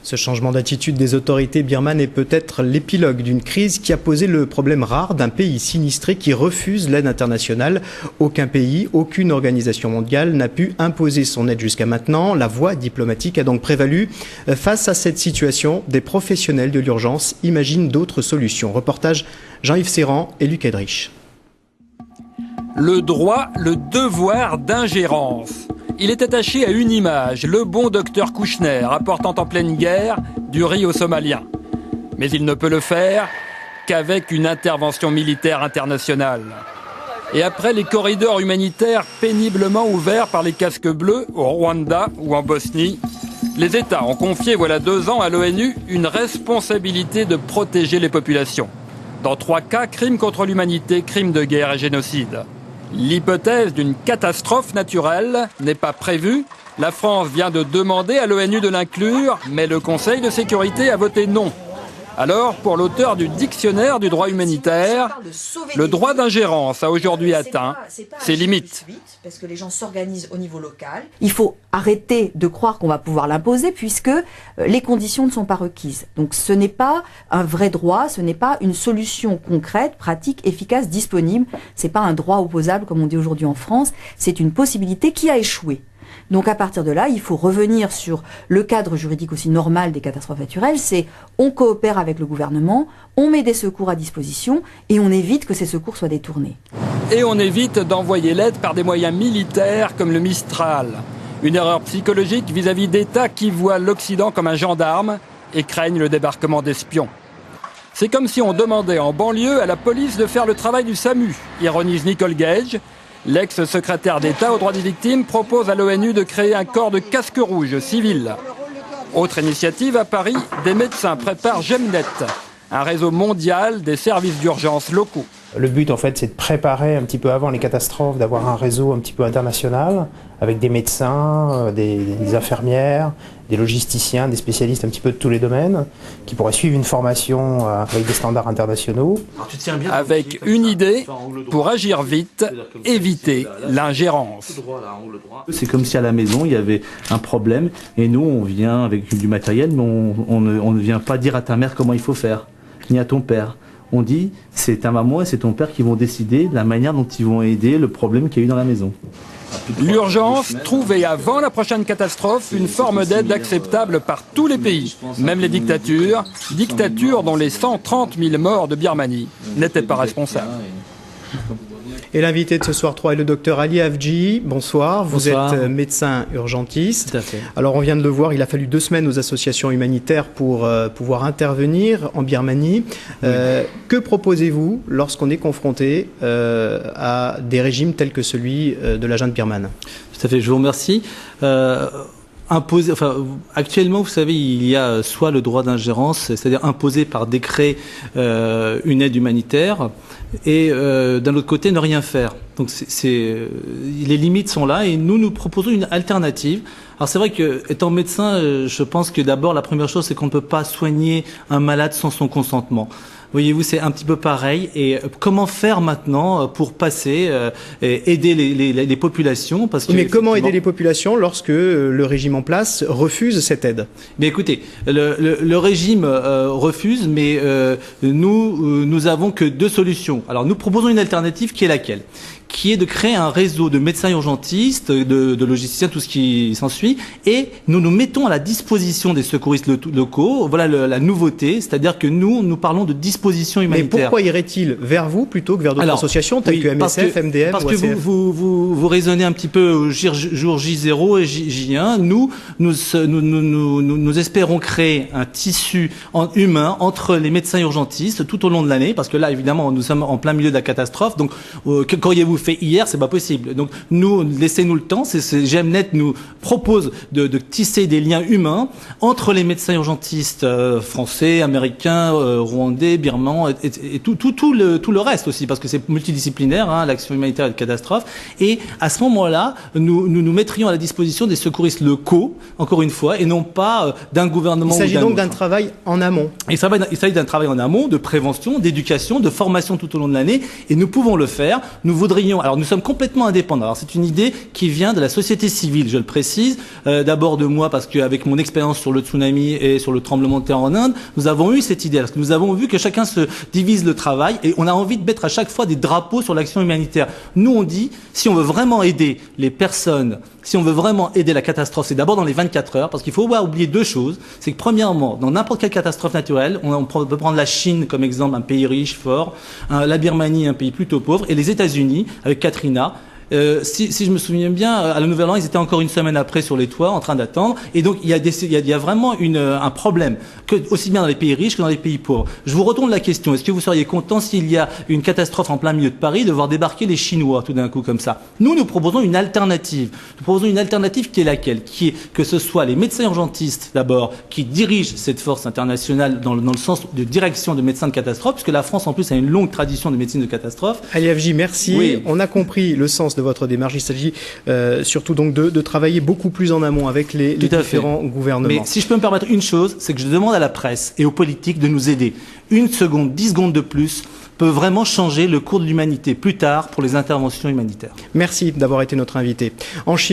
Ce changement d'attitude des autorités birmanes est peut-être l'épilogue d'une crise qui a posé le problème rare d'un pays sinistré qui refuse l'aide internationale. Aucun pays, aucune organisation mondiale n'a pu imposer son aide jusqu'à maintenant. La voie diplomatique a donc prévalu. Face à cette situation, des professionnels de l'urgence imaginent d'autres solutions. Reportage Jean-Yves Serrand et Luc Edrich. Le droit, le devoir d'ingérence. Il est attaché à une image, le bon docteur Kouchner apportant en pleine guerre du riz aux Somaliens. Mais il ne peut le faire qu'avec une intervention militaire internationale. Et après les corridors humanitaires péniblement ouverts par les casques bleus au Rwanda ou en Bosnie, les États ont confié voilà 2 ans à l'ONU une responsabilité de protéger les populations. Dans 3 cas, crimes contre l'humanité, crimes de guerre et génocide. L'hypothèse d'une catastrophe naturelle n'est pas prévue. La France vient de demander à l'ONU de l'inclure, mais le Conseil de sécurité a voté non. Alors, pour l'auteur du dictionnaire du droit humanitaire, le droit d'ingérence a aujourd'hui atteint ses limites. Parce que les gens s'organisent au niveau local. Il faut arrêter de croire qu'on va pouvoir l'imposer puisque les conditions ne sont pas requises. Donc ce n'est pas un vrai droit, ce n'est pas une solution concrète, pratique, efficace, disponible. C'est pas un droit opposable comme on dit aujourd'hui en France. C'est une possibilité qui a échoué. Donc à partir de là, il faut revenir sur le cadre juridique aussi normal des catastrophes naturelles, c'est on coopère avec le gouvernement, on met des secours à disposition et on évite que ces secours soient détournés. Et on évite d'envoyer l'aide par des moyens militaires comme le Mistral. Une erreur psychologique vis-à-vis d'États qui voient l'Occident comme un gendarme et craignent le débarquement d'espions. C'est comme si on demandait en banlieue à la police de faire le travail du SAMU, ironise Nicole Gage. L'ex-secrétaire d'État aux droits des victimes propose à l'ONU de créer un corps de casques rouges civils. Autre initiative à Paris, des médecins préparent GEMNET, un réseau mondial des services d'urgence locaux. Le but, en fait, c'est de préparer un petit peu avant les catastrophes, d'avoir un réseau un petit peu international, avec des médecins, des infirmières, des logisticiens, des spécialistes un petit peu de tous les domaines, qui pourraient suivre une formation avec des standards internationaux. Avec une idée, pour agir vite, éviter l'ingérence. C'est comme si à la maison, il y avait un problème, et nous, on vient avec du matériel, mais on ne vient pas dire à ta mère comment il faut faire, ni à ton père. On dit, c'est ta maman et c'est ton père qui vont décider de la manière dont ils vont aider le problème qu'il y a eu dans la maison. L'urgence, trouver avant la prochaine catastrophe une forme d'aide acceptable par tous les pays, même les dictatures dont les 130 000 morts de Birmanie n'étaient pas responsables. Et l'invité de ce soir 3 est le docteur Ali Avji. Bonsoir, vous êtes médecin urgentiste. Tout à fait. Alors on vient de le voir, il a fallu 2 semaines aux associations humanitaires pour pouvoir intervenir en Birmanie. Que proposez-vous lorsqu'on est confronté à des régimes tels que celui de la junte birmane? Tout à fait, je vous remercie. Actuellement, vous savez, il y a soit le droit d'ingérence, c'est-à-dire imposer par décret une aide humanitaire, et d'un autre côté, ne rien faire. Donc les limites sont là, et nous proposons une alternative. Alors c'est vrai que, étant médecin, je pense que d'abord, la première chose, c'est qu'on ne peut pas soigner un malade sans son consentement. Voyez-vous, c'est un petit peu pareil. Et comment faire maintenant pour passer et aider les populations, parce que mais comment aider les populations lorsque le régime en place refuse cette aide? Mais écoutez, le régime refuse, mais nous avons que 2 solutions. Alors nous proposons une alternative qui est laquelle? Qui est de créer un réseau de médecins urgentistes, de logisticiens, tout ce qui s'ensuit, et nous nous mettons à la disposition des secouristes locaux. Voilà la nouveauté, c'est-à-dire que nous parlons de disposition humanitaire. Mais pourquoi irait-il vers vous plutôt que vers d'autres associations telles que MSF, MDF parce ou ACF? que vous raisonnez un petit peu au jour J0 et J1. Nous espérons créer un tissu humain entre les médecins urgentistes tout au long de l'année, parce que là, évidemment, nous sommes en plein milieu de la catastrophe. Donc, qu'auriez-vous fait hier? C'est pas possible. Donc, laissez-nous le temps. GEMNET nous propose de tisser des liens humains entre les médecins urgentistes français, américains, rwandais, birmans et tout le reste aussi, parce que c'est multidisciplinaire, l'action humanitaire et de catastrophe. Et à ce moment-là, nous mettrions à la disposition des secouristes locaux, encore une fois, et non pas d'un gouvernement. Il s'agit donc d'un travail en amont. Il s'agit d'un travail en amont, de prévention, d'éducation, de formation tout au long de l'année, et nous pouvons le faire. Nous voudrions souhaiterions, alors nous sommes complètement indépendants. Alors c'est une idée qui vient de la société civile, je le précise. D'abord de moi, parce qu'avec mon expérience sur le tsunami et sur le tremblement de terre en Inde, nous avons eu cette idée. Parce que nous avons vu que chacun se divise le travail et on a envie de mettre à chaque fois des drapeaux sur l'action humanitaire. Nous, on dit, si on veut vraiment aider les personnes, si on veut vraiment aider la catastrophe, c'est d'abord dans les 24 heures, parce qu'il faut pas oublier deux choses. C'est que premièrement, dans n'importe quelle catastrophe naturelle, on peut prendre la Chine comme exemple, un pays riche, fort, la Birmanie, un pays plutôt pauvre, et les États-Unis, avec Katrina. Si je me souviens bien, à la Nouvelle-An, ils étaient encore une semaine après sur les toits, en train d'attendre. Et donc, il y a vraiment un problème, aussi bien dans les pays riches que dans les pays pauvres. Je vous retourne la question. Est-ce que vous seriez content s'il y a une catastrophe en plein milieu de Paris, de voir débarquer les Chinois tout d'un coup comme ça? Nous proposons une alternative. Nous proposons une alternative qui est laquelle? Qui est que ce soit les médecins urgentistes, d'abord, qui dirigent cette force internationale dans le sens de direction de médecins de catastrophe, puisque la France, en plus, a une longue tradition de médecine de catastrophe. Ali Hafji, merci. Oui. On a compris le sens de votre démarche. Il s'agit surtout donc de travailler beaucoup plus en amont avec les différents gouvernements. Mais si je peux me permettre une chose, c'est que je demande à la presse et aux politiques de nous aider. 1 seconde, 10 secondes de plus peut vraiment changer le cours de l'humanité plus tard pour les interventions humanitaires. Merci d'avoir été notre invité. En Chine,